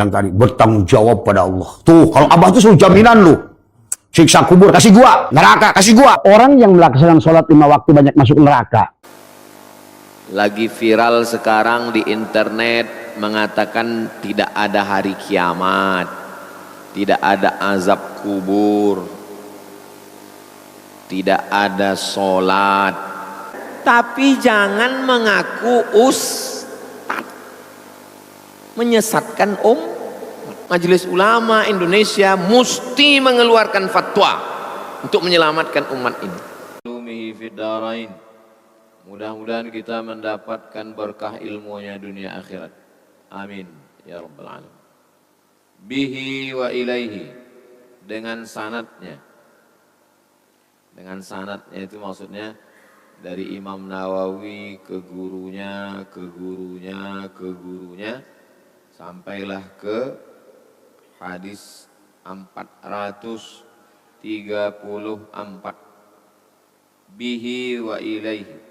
yang tadi bertanggung jawab pada Allah. Tuh, kalau Abah tuh suruh jaminan lu. Siksa kubur kasih gua, neraka kasih gua. Orang yang melaksanakan sholat 5 waktu banyak masuk neraka. Lagi viral sekarang di internet mengatakan tidak ada hari kiamat, tidak ada azab kubur, tidak ada sholat. Tapi jangan mengaku ustad, menyesatkan Majelis Ulama Indonesia mesti mengeluarkan fatwa untuk menyelamatkan umat ini. Mudah-mudahan kita mendapatkan berkah ilmunya dunia akhirat. Amin ya rabbal alamin. Bihi wa ilaihi, dengan sanadnya. Dengan sanadnya itu maksudnya dari Imam Nawawi ke gurunya, ke gurunya, ke gurunya, sampailah ke hadis 434. Bihi wa ilaihi.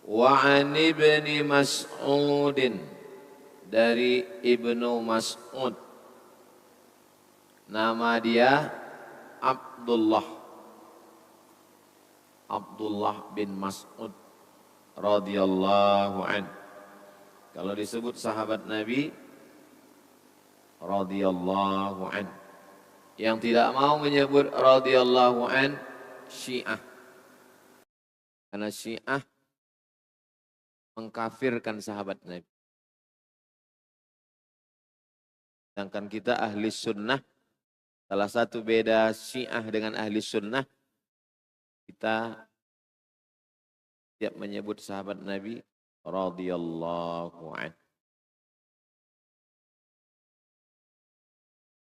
Wa an ibni Mas'udin, dari Ibnu Mas'ud, nama dia Abdullah bin Mas'ud radhiyallahu an. Kalau disebut sahabat Nabi radhiyallahu an, yang tidak mau menyebut radhiyallahu an Syiah, karena Syiah mengkafirkan sahabat Nabi. Sedangkan kita ahli sunnah, salah satu beda Syiah dengan ahli sunnah, kita tiap menyebut sahabat Nabi radhiyallahu anhu.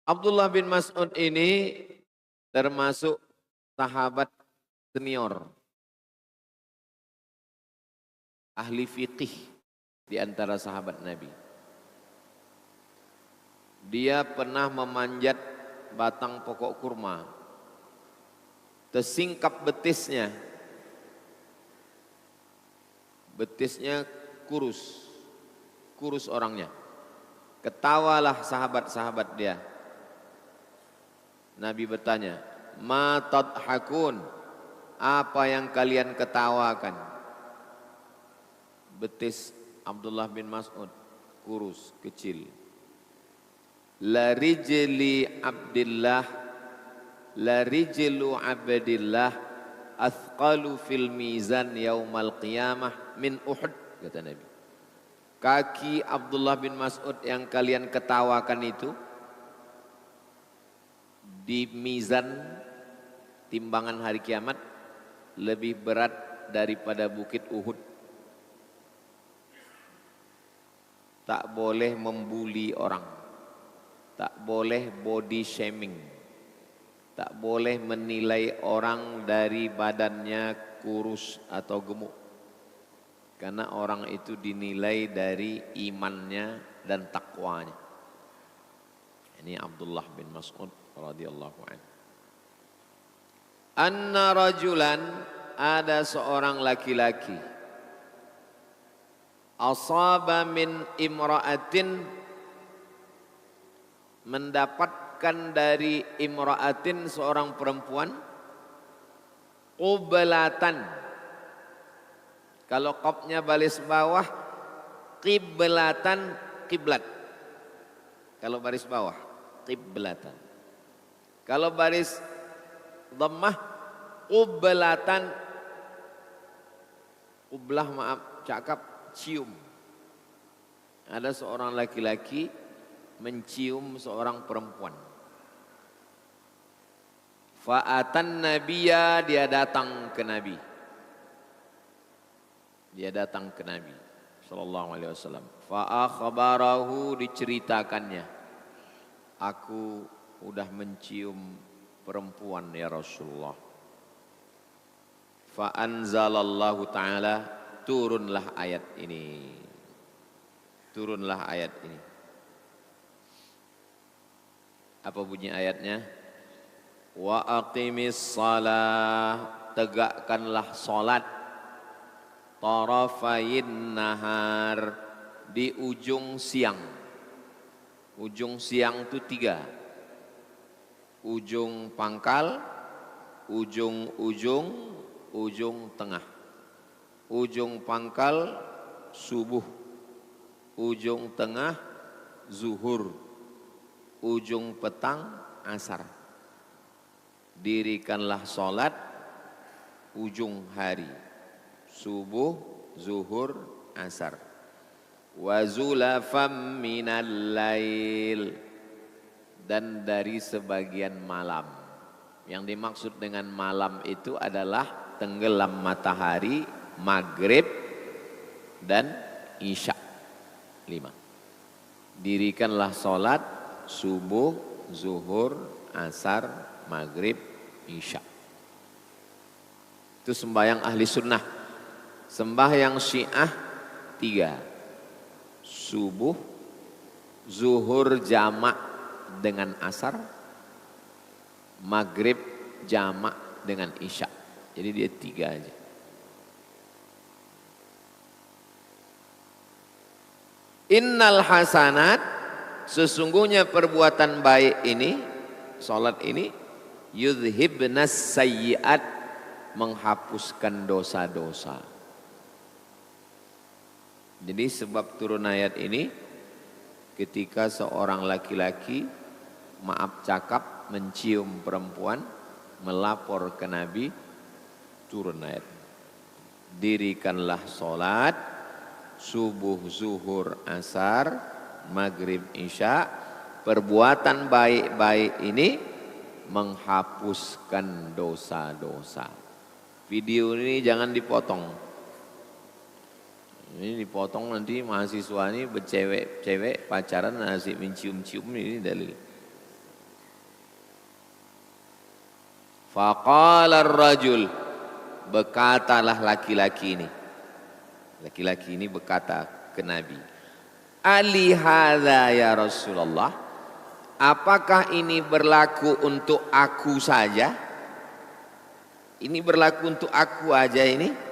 Abdullah bin Mas'ud ini termasuk sahabat senior, ahli fiqih di antara sahabat Nabi. Dia pernah memanjat batang pokok kurma, tersingkap betisnya kurus orangnya. Ketawalah sahabat-sahabat dia. Nabi bertanya, ma tadhakun, apa yang kalian ketawakan? Betis Abdullah bin Mas'ud kurus, kecil. La rijli abdillah athqalu fil mizan yaumal qiyamah min Uhud, kata Nabi. Kaki Abdullah bin Mas'ud yang kalian ketawakan itu di mizan timbangan hari kiamat lebih berat daripada bukit Uhud. Tak boleh membuli orang, tak boleh body shaming, tak boleh menilai orang dari badannya kurus atau gemuk, karena orang itu dinilai dari imannya dan takwanya. Ini Abdullah bin Mas'ud radhiyallahu anhu. Anna rajulan, ada seorang laki-laki, asaba min imra'atin, mendapatkan dari imra'atin, seorang perempuan, qiblatan. Kalau qafnya baris bawah, qiblatan, kiblat. Kalau baris bawah, qiblatan. Kalau baris dhammah, qiblatan. Qiblah, maaf, cakap, cium. Ada seorang laki-laki mencium seorang perempuan. Fa'atan nabiyya, dia datang ke Nabi. Dia datang ke Nabi sallallahu alaihi wasallam. Fa'akhbarahu, diceritakannya, aku udah mencium perempuan ya Rasulullah. Fa'anzalallahu ta'ala, turunlah ayat ini. Turunlah ayat ini. Apa bunyi ayatnya? Wa aqimis salah, tegakkanlah salat, tarafayin nahar, di ujung siang. Ujung siang itu 3. Ujung pangkal, ujung tengah. Ujung pangkal subuh, ujung tengah zuhur, ujung petang asar. Dirikanlah sholat ujung hari, subuh, zuhur, asar. Wa zulafam minal lail, dan dari sebagian malam. Yang dimaksud dengan malam itu adalah tenggelam matahari, maghrib, dan isya. 5. Dirikanlah sholat subuh, zuhur, asar, maghrib, isya. Itu sembahyang ahli sunnah. Sembahyang syiah 3. Subuh, zuhur jamak dengan asar, maghrib jamak dengan isya. Jadi dia 3 aja. Innal hasanat, sesungguhnya perbuatan baik ini, salat ini, yudhibnas sayyiat, menghapuskan dosa-dosa. Jadi sebab turun ayat ini, ketika seorang laki-laki maaf cakap mencium perempuan, melapor ke Nabi, turun ayat. Dirikanlah sholat subuh, zuhur, asar, maghrib, isya. Perbuatan baik-baik ini menghapuskan dosa-dosa. Video ini jangan dipotong. Ini dipotong nanti mahasiswa ini bercewek-cewek pacaran asik mencium-cium, ini dalil. Faqala ar-rajul, berkatalah laki-laki ini. Laki-laki ini berkata ke Nabi, Ali hadza ya Rasulullah, apakah ini berlaku untuk aku saja? Ini berlaku untuk aku aja ini?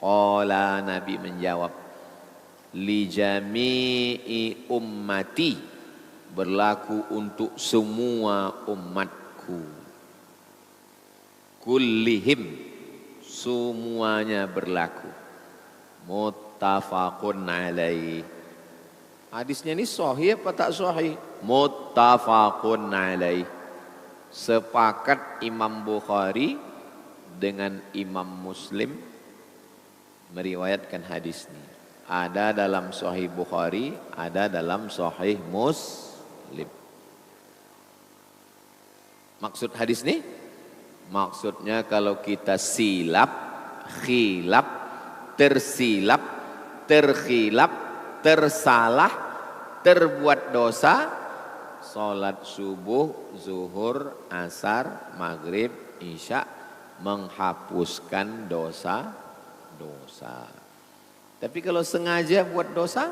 Qala, Nabi menjawab, li jami'i ummati, berlaku untuk semua umatku. Kullihim, semuanya berlaku. Muttafaqun alaih. Hadisnya ini sahih apa tak sahih? Muttafaqun alaih. Sepakat Imam Bukhari dengan Imam Muslim meriwayatkan hadis ini. Ada dalam Sahih Bukhari, ada dalam Sahih Muslim. Maksud hadis ini? Maksudnya kalau kita silap, khilaf, tersilap, terkhilaf, tersalah, terbuat dosa, salat subuh, zuhur, asar, maghrib, isya, menghapuskan dosa. Tapi kalau sengaja buat dosa,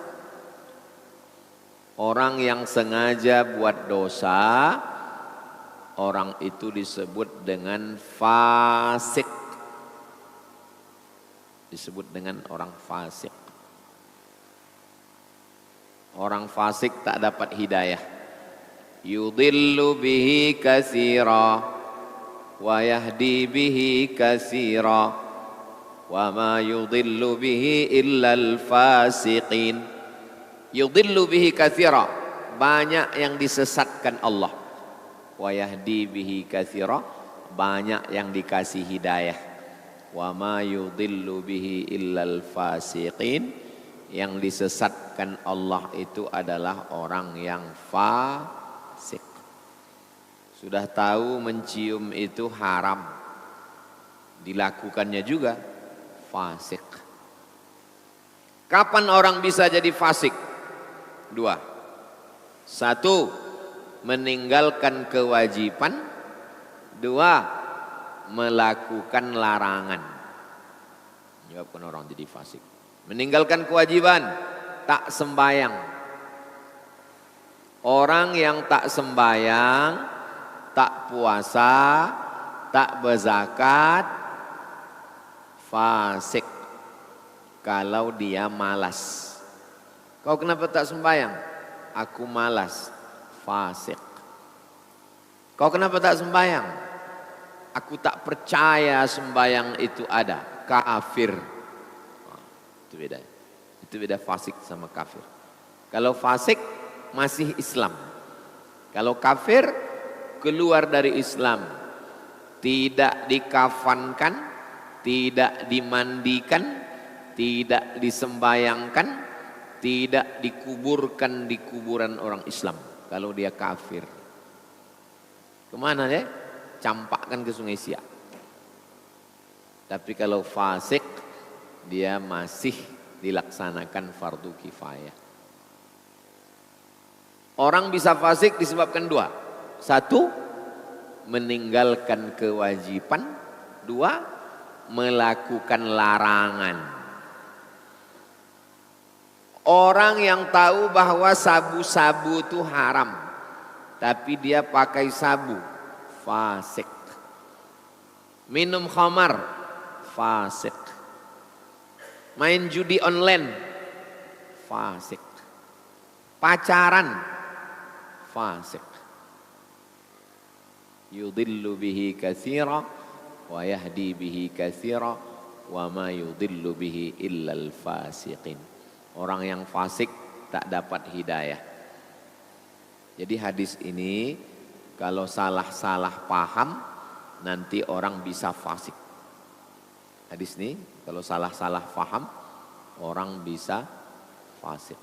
orang yang sengaja buat dosa, orang itu disebut dengan fasik. Disebut dengan orang fasik. Orang fasik tak dapat hidayah. Yudillu bihi katsira wa yahdi bihi katsira wa ma yudillu bihi illa al-fasiqin. Yudillu bihi katsira, banyak yang disesatkan Allah. Wa yahdi bihi katsira, banyak yang dikasih hidayah. Wa ma yudillu bihi illa al-fasiqin, yang disesatkan Allah itu adalah orang yang fasik. Sudah tahu mencium itu haram, dilakukannya juga fasik. Kapan orang bisa jadi fasik? 2. 1, meninggalkan kewajiban. 2, melakukan larangan. Menyebabkan orang jadi fasik. Meninggalkan kewajiban, tak sembayang. Orang yang tak sembayang, tak puasa, tak berzakat, fasik. Kalau dia malas. Kau kenapa tak sembahyang? aku malas, fasik. Kau kenapa tak sembahyang? Aku tak percaya sembahyang itu ada, kafir. Itu beda. Itu beda fasik sama kafir. Kalau fasik masih Islam. Kalau kafir keluar dari Islam, tidak dikafankan, tidak dimandikan, tidak disembayangkan, tidak dikuburkan di kuburan orang Islam. Kalau dia kafir, kemana dia? Campakkan ke Sungai Siak. Tapi kalau fasik, dia masih dilaksanakan fardu kifayah. Orang bisa fasik disebabkan dua. Satu, meninggalkan kewajiban. Dua, melakukan larangan. Orang yang tahu bahwa sabu-sabu itu haram, tapi dia pakai sabu, fasik. Minum khamar, fasik. Main judi online, fasik. Pacaran, fasik. Yudillu bihi katsira wa yahdi bihi katsira wa ma yudillu bihi illal fasiqin. Orang yang fasik tak dapat hidayah. Jadi hadis ini kalau salah-salah paham nanti orang bisa fasik. Hadis ini kalau salah-salah paham orang bisa fasik.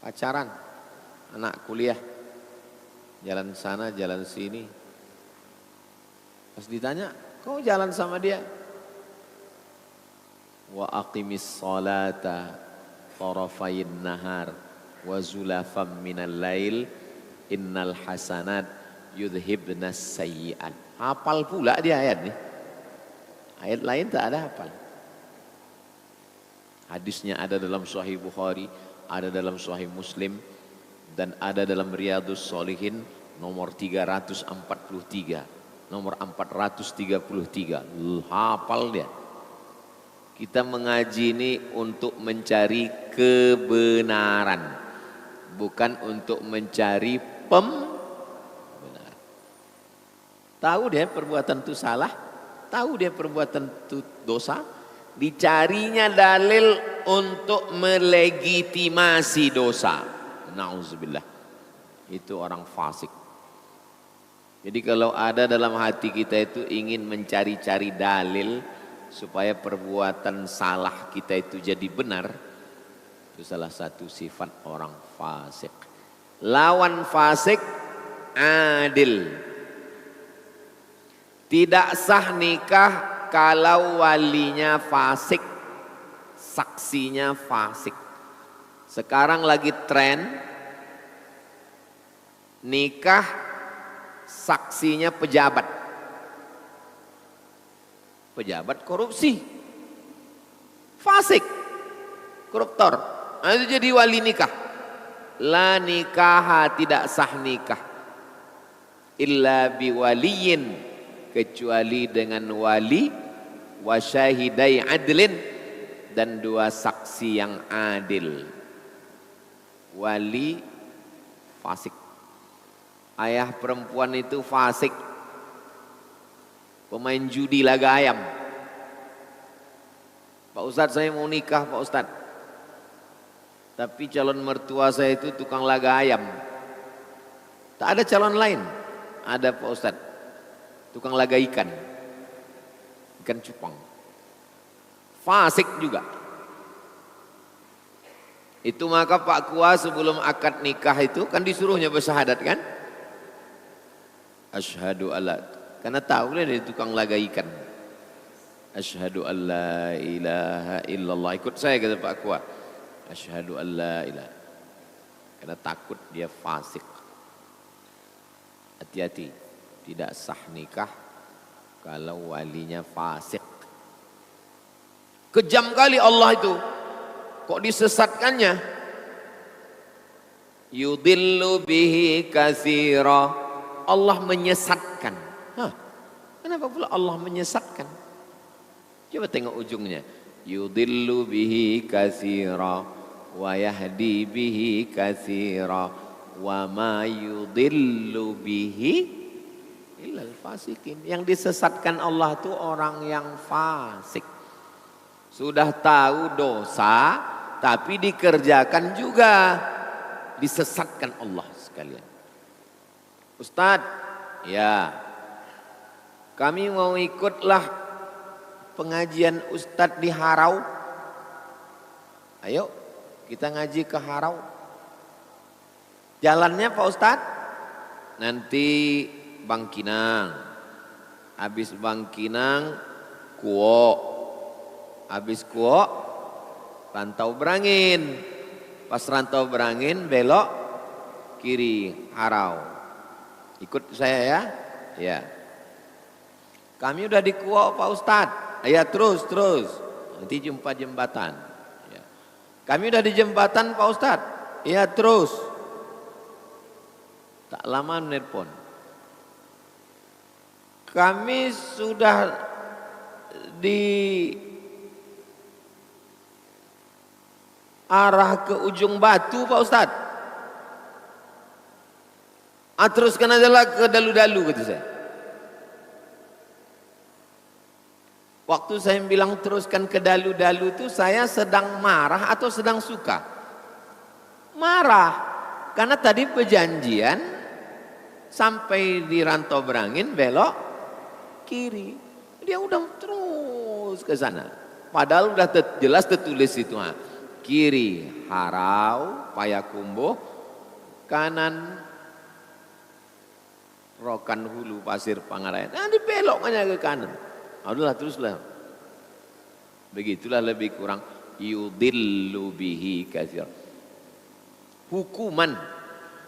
Pacaran, anak kuliah, jalan sana jalan sini. Pas ditanya, kau jalan sama dia? Wa aqimis salata tarafayn nahar wa zulafam minal lail innal hasanat yudhibnas sayyi'at. Hafal pula dia ayat nih. Ayat lain tak ada hafal. Hadisnya ada dalam Sahih Bukhari, ada dalam Sahih Muslim, dan ada dalam Riyadhus Shalihin nomor 343, nomor 433. Hafal dia. Kita mengaji ini untuk mencari kebenaran, bukan untuk mencari pembenaran. Tahu dia perbuatan itu salah, tahu dia perbuatan itu dosa, dicarinya dalil untuk melegitimasi dosa. Nauzubillah. Itu orang fasik. Jadi kalau ada dalam hati kita itu ingin mencari-cari dalil supaya perbuatan salah kita itu jadi benar, itu salah satu sifat orang fasik. Lawan fasik adil. Tidak sah nikah kalau walinya fasik, saksinya fasik. Sekarang lagi tren nikah saksinya pejabat. Pejabat korupsi, fasik, koruptor. Nah, itu jadi wali nikah. La nikaha, tidak sah nikah illa biwaliyin, kecuali dengan wali, wa syahidai adlin, dan dua saksi yang adil. Wali fasik. Ayah perempuan itu fasik, pemain judi laga ayam. Pak Ustadz, saya mau nikah Pak Ustadz, tapi calon mertua saya itu tukang laga ayam. Tak ada calon lain. Ada Pak Ustadz, tukang laga ikan, ikan cupang, fasik juga. Itu maka Pak Kua sebelum akad nikah itu kan disuruhnya bersyahadat kan? Asyhadu alla, karena tahu dia dari tukang laga ikan. Asyhadu alla ilaha illallah. Ikut saya kata Pak Kua. Asyhadu alla ilaha. Karena takut dia fasik. Hati-hati, tidak sah nikah kalau walinya fasik. Kejam kali Allah itu. Kok disesatkannya? Yudillu bihi katsira. Allah menyesatkan. Hah, kenapa pula Allah menyesatkan? Coba tengok ujungnya. Yudillu bihi katsira wa yahdi bihi katsira wa ma yudillu bihi illal fasikin. Yang disesatkan Allah itu orang yang fasik. Sudah tahu dosa tapi dikerjakan juga, disesatkan Allah sekalian. Ustadz, ya kami mau ikutlah pengajian Ustadz di Harau. Ayo kita ngaji ke Harau. Jalannya Pak Ustadz? Nanti Bangkinang. Habis Bangkinang Kuo. Habis Kuo Rantau Berangin. Pas Rantau Berangin belok kiri Harau. Ikut saya ya. Ya. Kami udah di Kuo Pak Ustadz. Ya terus. Nanti jumpa jembatan. Ya. Kami udah di jembatan Pak Ustadz. Ya terus. Tak lama menelpon. Kami sudah di arah ke ujung Batu Pak Ustadz. Teruskan aja lah ke Dalu-Dalu kata saya. Waktu saya bilang teruskan ke Dalu-Dalu itu saya sedang marah atau sedang suka? Marah. Karena tadi perjanjian sampai di Rantau Berangin belok kiri. Dia udah terus ke sana. Padahal udah jelas tertulis itu. Kiri Harau, Payakumbuh, kanan Rokan Hulu, Pasir Pangarayan. Nah dibeloknya ke kanan. Udahlah teruslah. Begitulah lebih kurang yudillu bihi katsir. Hukuman.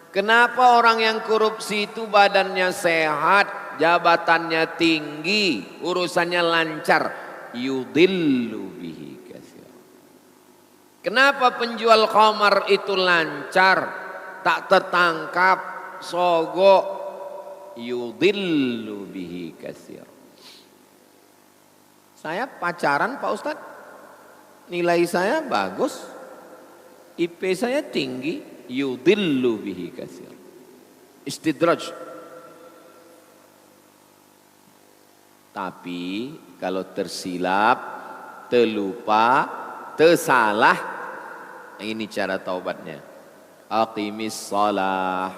Kenapa orang yang korupsi itu badannya sehat, jabatannya tinggi, urusannya lancar? Yudillu bihi katsir. Kenapa penjual khamar itu lancar, tak tertangkap, sogok? Yudillu bihi katsir. Saya pacaran Pak Ustadz, nilai saya bagus, IP saya tinggi, yudillu bihi katsir. Istidraj. Tapi kalau tersilap, terlupa, tersalah, ini cara taubatnya. Aqimis shalah,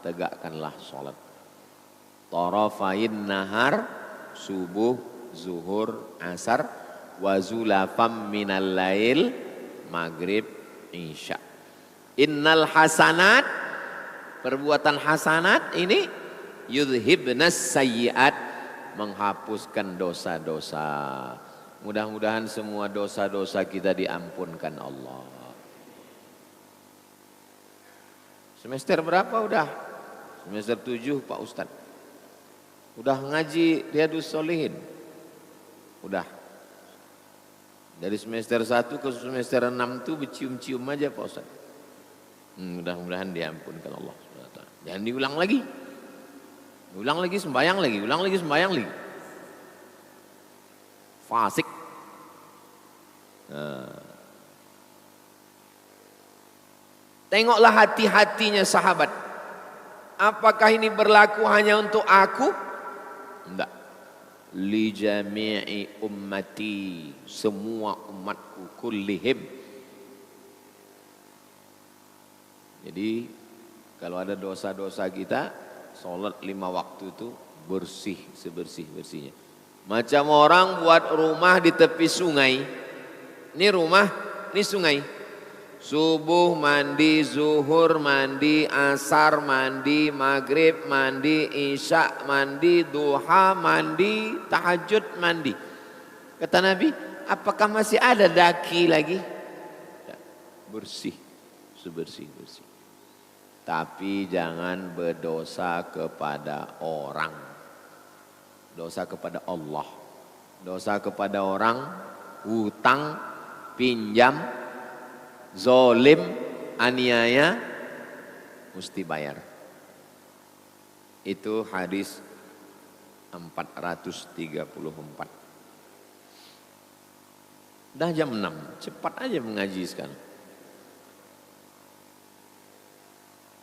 tegakkanlah salat. Tarafain nahar, subuh, zuhur, asar, wa zulafam minal lail, maghrib, isya. Innal hasanat, perbuatan hasanat ini yudhibnas sayyiat, menghapuskan dosa-dosa. Mudah-mudahan semua dosa-dosa kita diampunkan Allah. Semester berapa udah? Semester 7 Pak Ustadz. Udah ngaji Riyadhus Shalihin? Udah. Dari semester 1 ke semester 6 tuh bercium-cium aja Pak Ustadz. Mudah-mudahan diampunkan Allah. Jangan diulang lagi. Ulang lagi sembahyang lagi, ulang lagi sembahyang lagi. Fasik. Tengoklah hati-hatinya sahabat. Apakah ini berlaku hanya untuk aku? Enggak. Li jami'i ummati, semua umatku kullihim. Jadi kalau ada dosa-dosa kita, sholat 5 waktu itu bersih sebersih-bersihnya. Macam orang buat rumah di tepi sungai. Ini rumah, ini sungai. Subuh mandi, zuhur mandi, asar mandi, maghrib mandi, isya mandi, duha mandi, tahajud mandi. Kata Nabi, apakah masih ada daki lagi? Bersih, sebersih-bersih. Tapi jangan berdosa kepada orang. Dosa kepada Allah. Dosa kepada orang, hutang, pinjam, zolim, aniaya, mesti bayar. Itu hadis 434. Dah jam 6, cepat aja mengaji sekarang.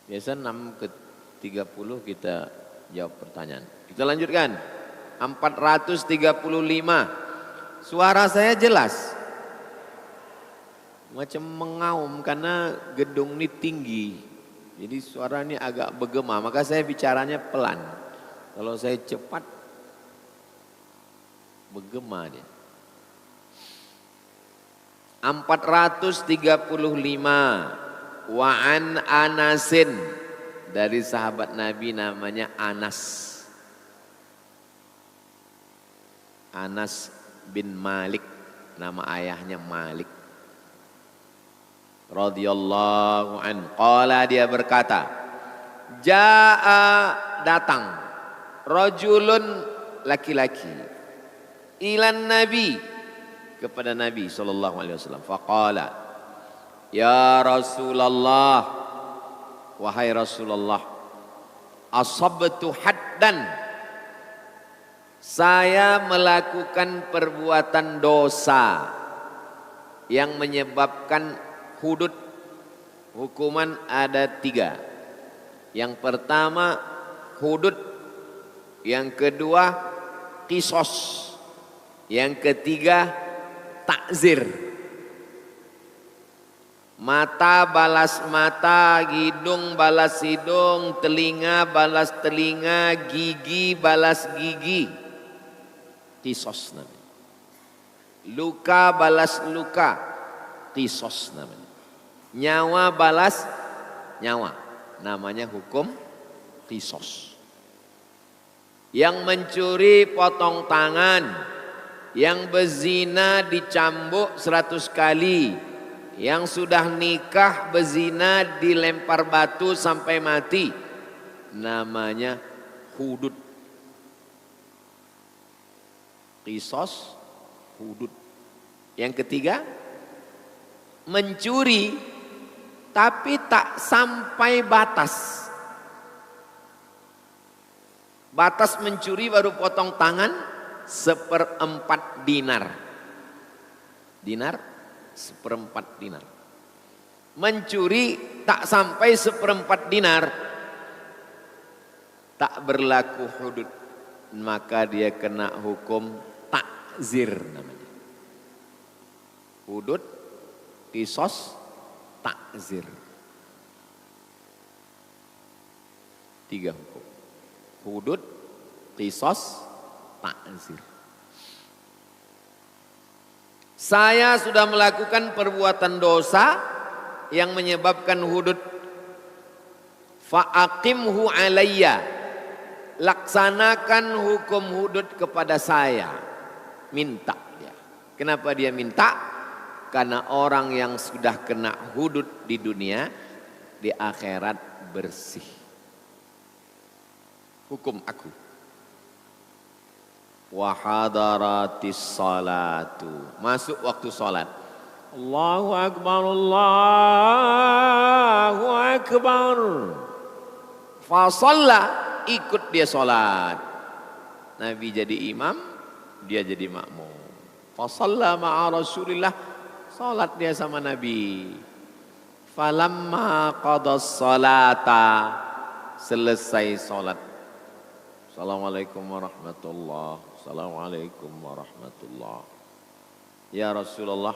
Biasa 6 ke 30 kita jawab pertanyaan. Kita lanjutkan. 435. Suara saya jelas. Macam mengaum karena gedung ini tinggi. Jadi suara ini agak bergema, maka saya bicaranya pelan. Kalau saya cepat bergema dia. 435. Wa an Anasin, dari sahabat Nabi namanya Anas. Anas bin Malik, nama ayahnya Malik. Radhiyallahu an. Qala, dia berkata, jaa, datang, rajulun, laki-laki, ilan Nabi, kepada Nabi sallallahu alaihi wasallam. Faqala, ya Rasulullah, wahai Rasulullah, asabtu haddan, saya melakukan perbuatan dosa yang menyebabkan hudud. Hukuman ada 3. Yang pertama hudud, yang kedua qisos, yang ketiga takzir. Mata balas mata, hidung balas hidung, telinga balas telinga, gigi balas gigi. Qisos namanya. Luka balas luka, qisos namanya. Nyawa balas nyawa, namanya hukum qisos. Yang mencuri potong tangan, yang berzina dicambuk 100 kali, yang sudah nikah berzina dilempar batu sampai mati, namanya hudud. Qisos, hudud. Yang ketiga, mencuri tapi tak sampai batas. Batas mencuri baru potong tangan 1/4 dinar. Dinar 1/4 dinar. Mencuri tak sampai 1/4 dinar, tak berlaku hudud, maka dia kena hukum takzir namanya. Hudud, qisos, takzir. 3 hukum. Hudud, qisos, takzir. Saya sudah melakukan perbuatan dosa yang menyebabkan hudud. Fa'aqimhu alayya, laksanakan hukum hudud kepada saya. Minta dia. Kenapa dia minta? Karena orang yang sudah kena hudud di dunia, di akhirat bersih. Hukum aku. Wa hadaratis salatu, masuk waktu salat. Allahu akbar, Allahu akbar. Fa shalla, ikut dia salat. Nabi jadi imam, dia jadi makmum. Fa shalla ma'a Rasulillah, salat dia sama Nabi. Falamma qadas salata, selesai salat. Assalamualaikum warahmatullah. Assalamualaikum warahmatullah. Ya Rasulullah,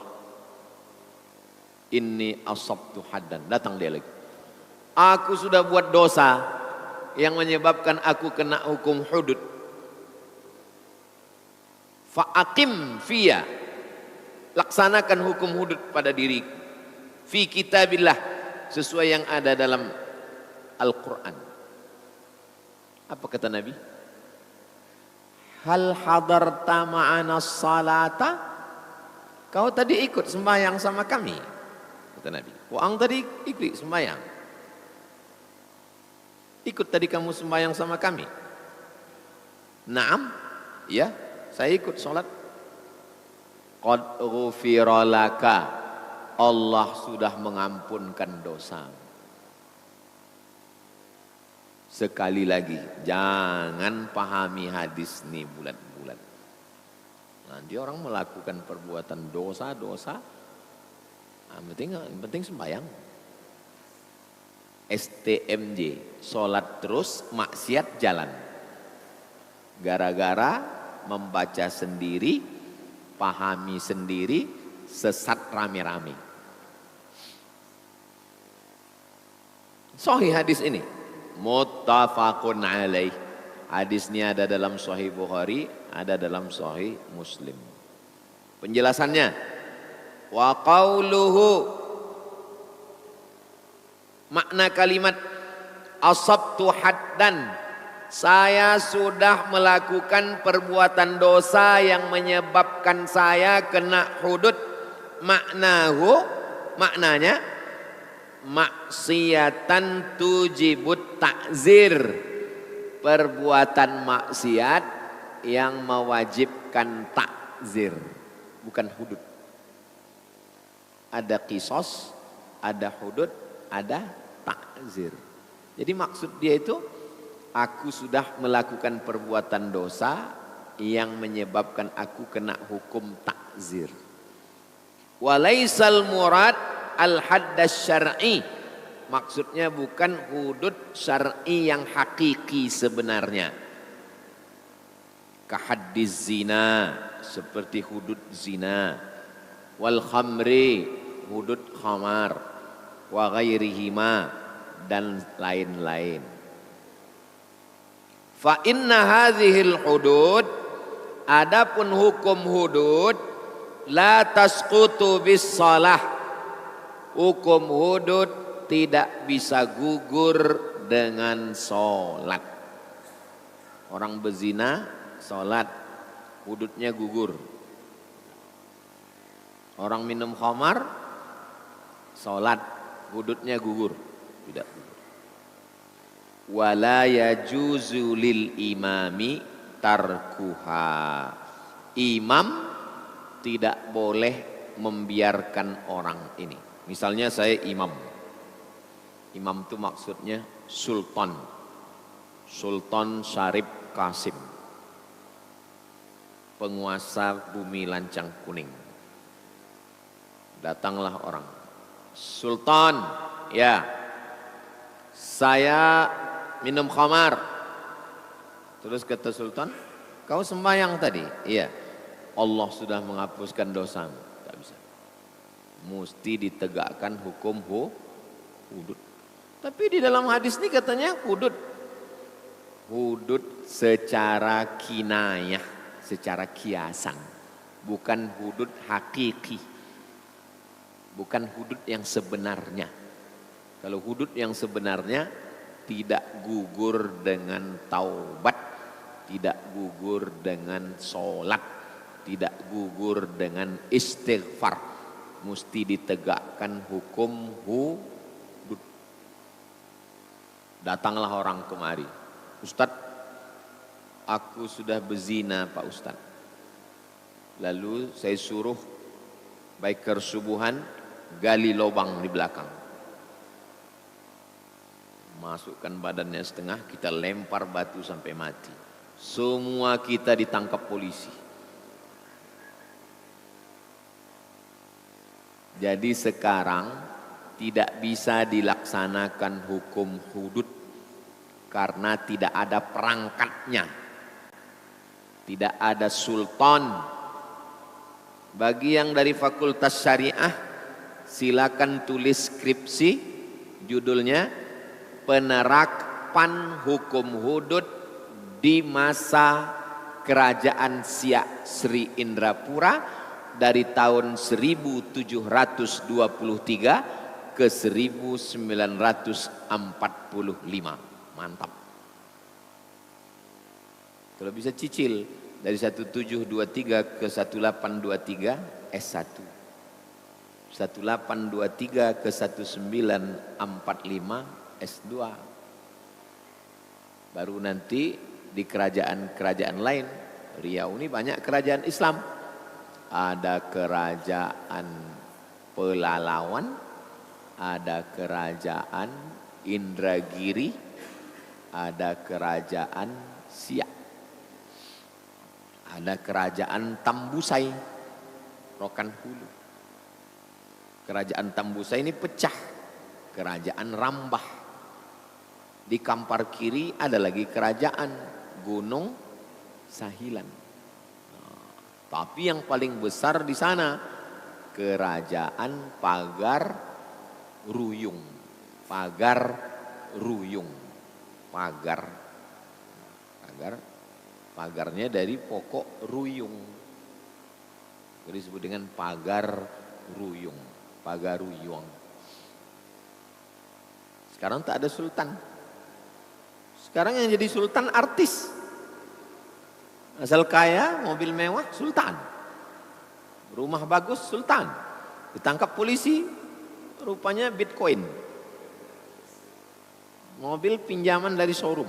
inni asabtu haddan. Datang dia lagi. Aku sudah buat dosa yang menyebabkan aku kena hukum hudud. Fa'aqim fiyya, laksanakan hukum hudud pada diriku. Fi kitabillah, sesuai yang ada dalam Al-Quran. Apa kata Nabi? Hal hadarta ma'ana salata, kau tadi ikut sembahyang sama kami, kata Nabi. Wa'ang tadi ikut sembahyang, ikut tadi kamu sembahyang sama kami. Naam, ya, saya ikut sholat. Qad ghufira laka, Allah sudah mengampunkan dosa. Sekali lagi, jangan pahami hadis ini bulat-bulat. Nanti orang melakukan perbuatan dosa-dosa, yang penting sembahyang. STMJ, sholat terus, maksiat jalan. Gara-gara membaca sendiri, pahami sendiri, sesat rame-rame. Sahih hadis ini, muttafaqun alaih. Hadisnya ada dalam Sahih Bukhari, ada dalam Sahih Muslim. Penjelasannya, wa qauluhu, makna kalimat asabtu haddan, saya sudah melakukan perbuatan dosa yang menyebabkan saya kena hudud. Maknanya maksiatan tujibut ta'zir, perbuatan maksiat yang mewajibkan takzir, bukan hudud. Ada kisos, ada hudud, ada takzir. Jadi maksud dia itu, aku sudah melakukan perbuatan dosa yang menyebabkan aku kena hukum takzir. Walaisal murad al-haddas syar'i, maksudnya bukan hudud syar'i yang hakiki sebenarnya. Kahaddiz zina, seperti hudud zina. Wal khamri, hudud khamar. Wa ghairihima, dan lain-lain. Fa inna hadhil hudud, adapun hukum hudud, la tasqutu bis salah. Hukum hudud tidak bisa gugur dengan sholat. Orang berzina, sholat, hududnya gugur. Orang minum khamar, sholat, hududnya gugur. Tidak gugur. Wala yajuzu lil imami tarkuha. Imam tidak boleh membiarkan orang ini. Misalnya saya imam. Imam itu maksudnya sultan. Sultan Syarif Qasim. Penguasa bumi lancang kuning. Datanglah orang. Sultan, ya, saya minum khamar. Terus kata sultan, kau sembahyang tadi? Iya. Allah sudah menghapuskan dosamu. Tak bisa. Mesti ditegakkan hukum hudud. Tapi di dalam hadis ini katanya hudud. Hudud secara kinayah, secara kiasan. Bukan hudud hakiki. Bukan hudud yang sebenarnya. Kalau hudud yang sebenarnya tidak gugur dengan taubat, tidak gugur dengan sholat, tidak gugur dengan istighfar, mesti ditegakkan hukum hudud. Datanglah orang kemari, Ustadz, aku sudah berzina Pak Ustadz. Lalu saya suruh biker subuhan gali lubang di belakang. Masukkan badannya setengah, kita lempar batu sampai mati. Semua kita ditangkap polisi. Jadi sekarang tidak bisa dilaksanakan hukum hudud karena tidak ada perangkatnya. Tidak ada sultan. Bagi yang dari Fakultas Syariah, silakan tulis skripsi, judulnya Penerapan Hukum Hudud di Masa Kerajaan Siak Sri Indrapura dari tahun 1723 ke 1945. Mantap. Kalau bisa cicil dari 1723 ke 1823 S1. 1823 ke 1945 S2. Baru nanti di kerajaan-kerajaan lain. Riau ini banyak kerajaan Islam. Ada kerajaan Pelalawan, ada kerajaan Indragiri, ada kerajaan Siak, ada kerajaan Tambusai, Rokan Hulu. Kerajaan Tambusai ini pecah, kerajaan Rambah. Di kampar kiri ada lagi kerajaan Gunung Sahilan. Tapi yang paling besar di sana kerajaan Pagar Ruyung. Pagar Ruyung. Pagarnya dari pokok ruyung. Jadi disebut dengan Pagar Ruyung. Pagaruyung. Sekarang tak ada sultan. Sekarang yang jadi sultan artis. Asal kaya, mobil mewah, sultan. Rumah bagus, sultan. Ditangkap polisi, rupanya Bitcoin. Mobil pinjaman dari showroom.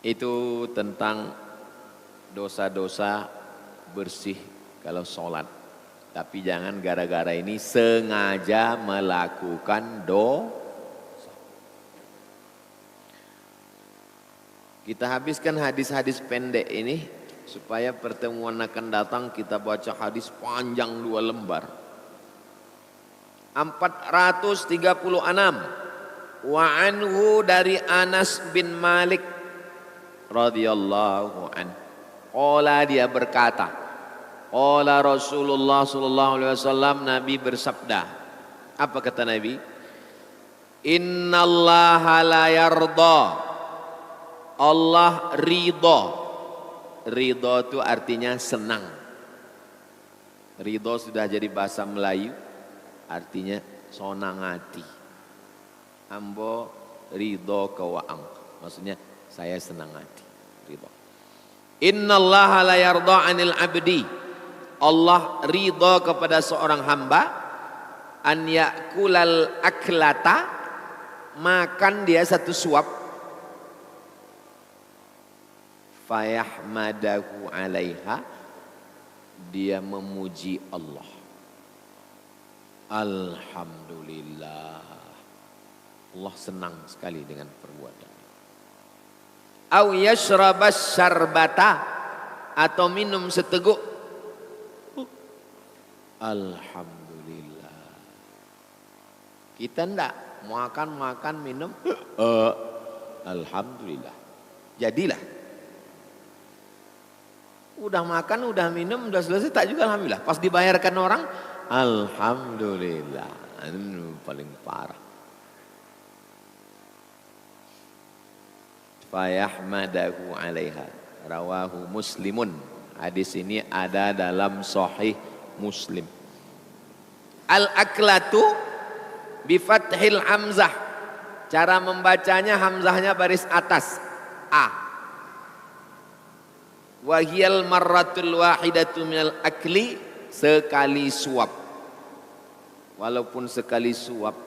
Itu tentang dosa-dosa bersih kalau sholat. Tapi jangan gara-gara ini sengaja melakukan dosa. Kita habiskan hadis-hadis pendek ini supaya pertemuan akan datang kita baca hadis panjang 2 lembar. 436. Wa anhu dari Anas bin Malik radhiyallahu an. Qala dia berkata, qala Rasulullah sallallahu alaihi wasallam, Nabi bersabda. Apa kata Nabi? Innallaha la yarda. Allah ridho. Ridho itu artinya senang. Ridho sudah jadi bahasa Melayu, artinya sonang hati. Ambo ridho kawaang, maksudnya saya senang hati. Ridho. Innallaha la yarda 'anil 'abdi. Allah ridho kepada seorang hamba an yakulal aklata, makan dia satu suap, fayahmadahu 'alaiha, dia memuji Allah. Alhamdulillah. Allah senang sekali dengan perbuatan. Au yashrabas syarbata, atau minum seteguk. Alhamdulillah. Kita enggak makan minum. Alhamdulillah. Jadilah. Udah makan, udah minum, udah selesai tak juga alhamdulillah. Pas dibayarkan orang, alhamdulillah. Ini paling parah. Fayahmadahu 'alaiha. Rawahu Muslimun. Hadis ini ada dalam Sahih Muslim. Al-aklatu bi fathil hamzah. Cara membacanya hamzahnya baris atas. A. Wahiyal marratul wahidatu minal akli, sekali suap. Walaupun sekali suap,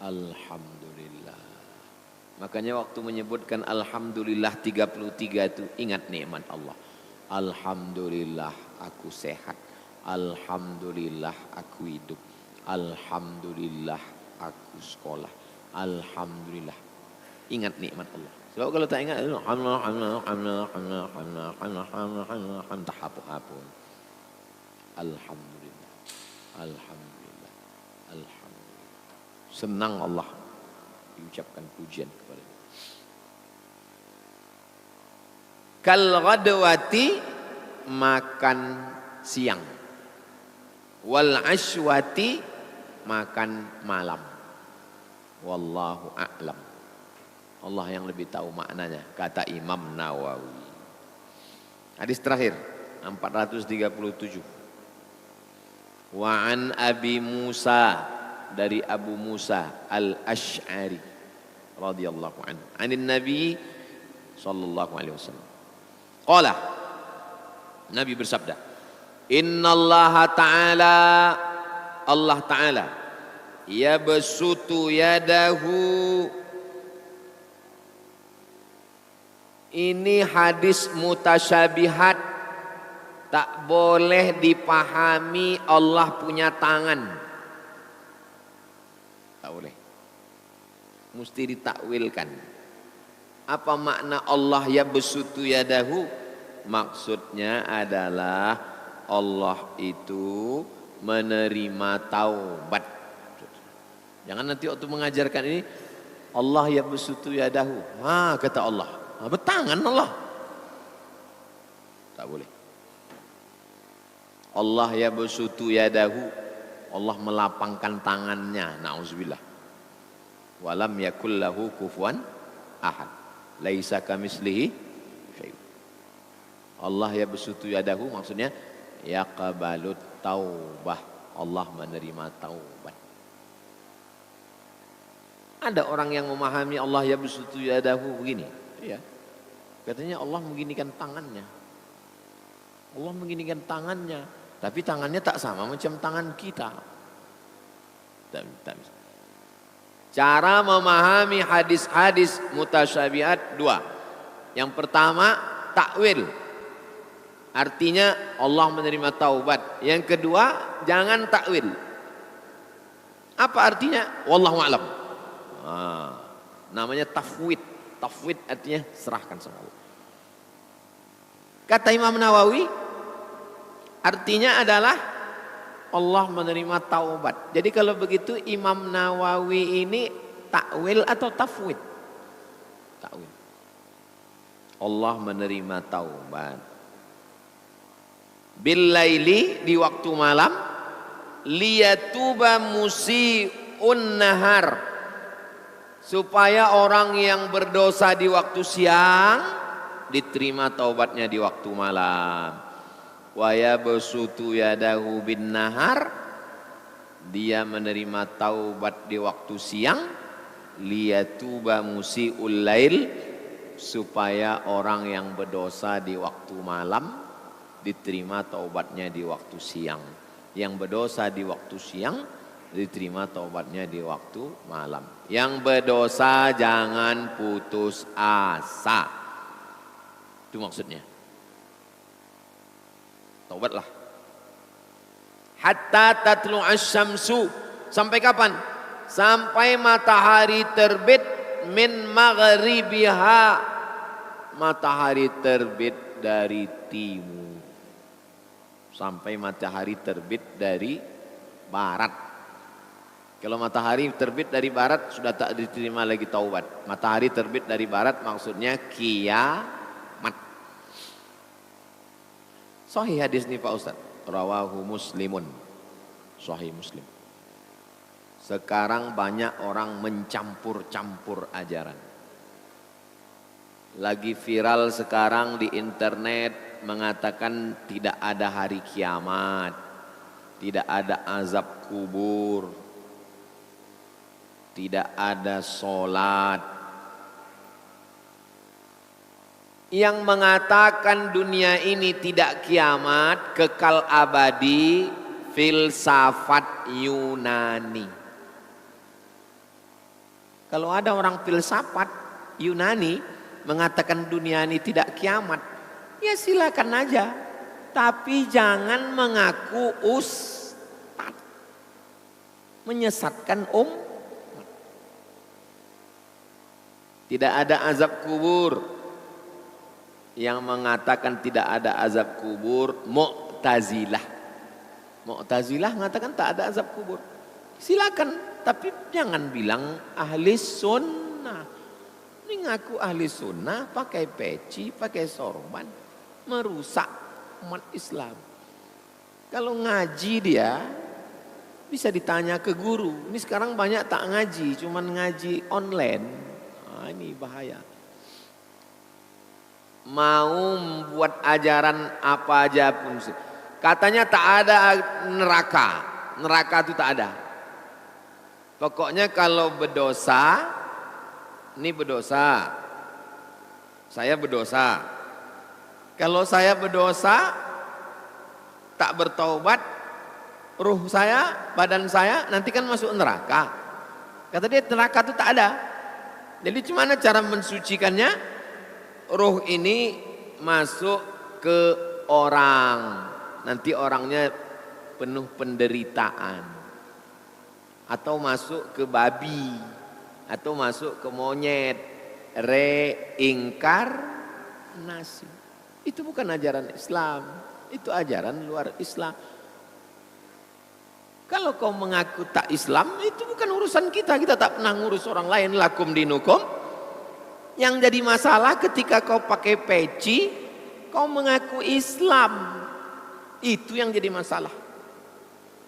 alhamdulillah. Makanya waktu menyebutkan alhamdulillah 33 itu ingat nikmat Allah. Alhamdulillah aku sehat. Alhamdulillah aku hidup. Alhamdulillah aku sekolah. Alhamdulillah. Ingat nikmat Allah. Sebab kalau tak ingat, tak hapus. Alhamdulillah, alhamdulillah, alhamdulillah. Senang Allah diucapkan pujian kepada Dia. Kal ghadwati, makan siang. Wal ashwati, makan malam. Wallahu a'lam. Allah yang lebih tahu maknanya, kata Imam Nawawi. Hadis terakhir 437. Wa an Abi Musa, dari Abu Musa Al-Asy'ari radhiyallahu anhu, anin Nabi sallallahu alaihi wasallam. Qala, Nabi bersabda, innallaha ta'ala, Allah ta'ala, yabsutu yadahu. Ini hadis mutasyabihat, tak boleh dipahami Allah punya tangan. Tak boleh. Mesti ditakwilkan. Apa makna Allah yabsutu yadahu? Maksudnya adalah Allah itu menerima taubat. Jangan nanti waktu mengajarkan ini, Allah ya besutu yadahu. Kata Allah. Bertangan Allah. Tak boleh. Allah ya besutu yadahu. Allah melapangkan tangannya. Na'udzubillah. Walam yakul lahu kufuwan ahad. Laisa kamislihi syai'un. Allah ya besutu yadahu maksudnya yaqbalut taubah. Allah menerima taubat. Ada orang yang memahami Allah ya besutu yadahu begini, ya. Katanya Allah mengginikan tangannya. Allah mengginikan tangannya, tapi tangannya tak sama macam tangan kita. Cara memahami hadis-hadis mutasyabihat dua. Yang pertama, takwil. Artinya Allah menerima taubat. Yang kedua, jangan takwil. Apa artinya? Wallahu a'lam. Namanya tafwid. Tafwid artinya serahkan sama Allah. Kata Imam Nawawi, artinya adalah Allah menerima taubat. Jadi kalau begitu Imam Nawawi ini takwil atau tafwid? Takwil. Allah menerima taubat. Billaili di waktu malam, liyatuba musi'un nahar, supaya orang yang berdosa di waktu siang diterima taubatnya di waktu malam. Wa yabsutu yadahu bin nahar, dia menerima taubat di waktu siang, liyatuba musi'ul lail, supaya orang yang berdosa di waktu malam diterima taubatnya di waktu siang. Yang berdosa di waktu siang diterima taubatnya di waktu malam. Yang berdosa jangan putus asa. Itu maksudnya. Taubatlah. Hatta tatlu asyamsu. Sampai kapan? Sampai matahari terbit min maghribiha. Matahari terbit dari timur. Sampai matahari terbit dari barat. Kalau matahari terbit dari barat sudah tak diterima lagi taubat. Matahari terbit dari barat maksudnya kiamat. Sahih hadis ini Pak Ustaz. Rawahu Muslimun. Sahih Muslim. Sekarang banyak orang mencampur-campur ajaran. Lagi viral sekarang di internet mengatakan tidak ada hari kiamat, tidak ada azab kubur, tidak ada sholat. Yang mengatakan dunia ini tidak kiamat, kekal abadi, filsafat Yunani. Kalau ada orang filsafat Yunani mengatakan dunia ini tidak kiamat, ya silakan aja. Tapi jangan mengaku ustad, menyesatkan Tidak ada azab kubur. Yang mengatakan tidak ada azab kubur Mu'tazilah. Mu'tazilah mengatakan tak ada azab kubur. Silakan, tapi jangan bilang ahli sunnah. Ini ngaku ahli sunnah pakai peci, pakai sorban, merusak umat Islam. Kalau ngaji dia bisa ditanya ke guru. Ini sekarang banyak tak ngaji, cuman ngaji online. Ini bahaya. Mau membuat ajaran apa aja pun. Katanya tak ada neraka. Neraka itu tak ada. Pokoknya kalau berdosa, ini berdosa, saya berdosa. Kalau saya berdosa, tak bertaubat, ruh saya, badan saya nanti kan masuk neraka. Kata dia neraka itu tak ada. Jadi gimana cara mensucikannya? Ruh ini masuk ke orang, nanti orangnya penuh penderitaan. Atau masuk ke babi, atau masuk ke monyet, reinkarnasi. Itu bukan ajaran Islam, itu ajaran luar Islam. Kalau kau mengaku tak Islam, itu bukan bukan urusan kita. Kita tak pernah ngurus orang lain. Lakum dinukum. Yang jadi masalah ketika kau pakai peci, kau mengaku Islam. Itu yang jadi masalah.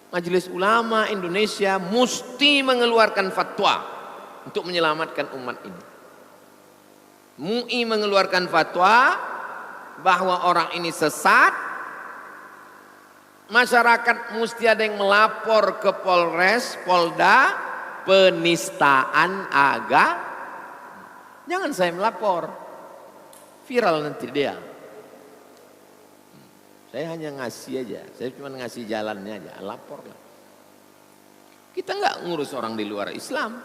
Majelis Ulama Indonesia mesti mengeluarkan fatwa untuk menyelamatkan umat ini. MUI mengeluarkan fatwa bahwa orang ini sesat. Masyarakat mesti ada yang melapor ke Polres, Polda, penistaan agama. Jangan saya melapor, viral nanti dia. Saya hanya ngasih aja, saya cuma ngasih jalannya aja, laporlah. Kita nggak ngurus orang di luar Islam.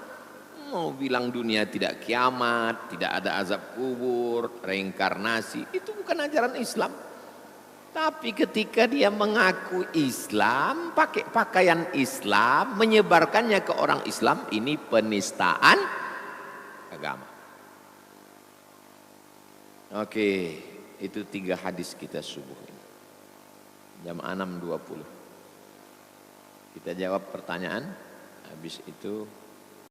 Mau bilang dunia tidak kiamat, tidak ada azab kubur, reinkarnasi, itu bukan ajaran Islam. Tapi ketika dia mengaku Islam, pakai pakaian Islam, menyebarkannya ke orang Islam, ini penistaan agama. Oke, itu 3 hadis kita subuh ini. Jam 6.20. Kita jawab pertanyaan, habis itu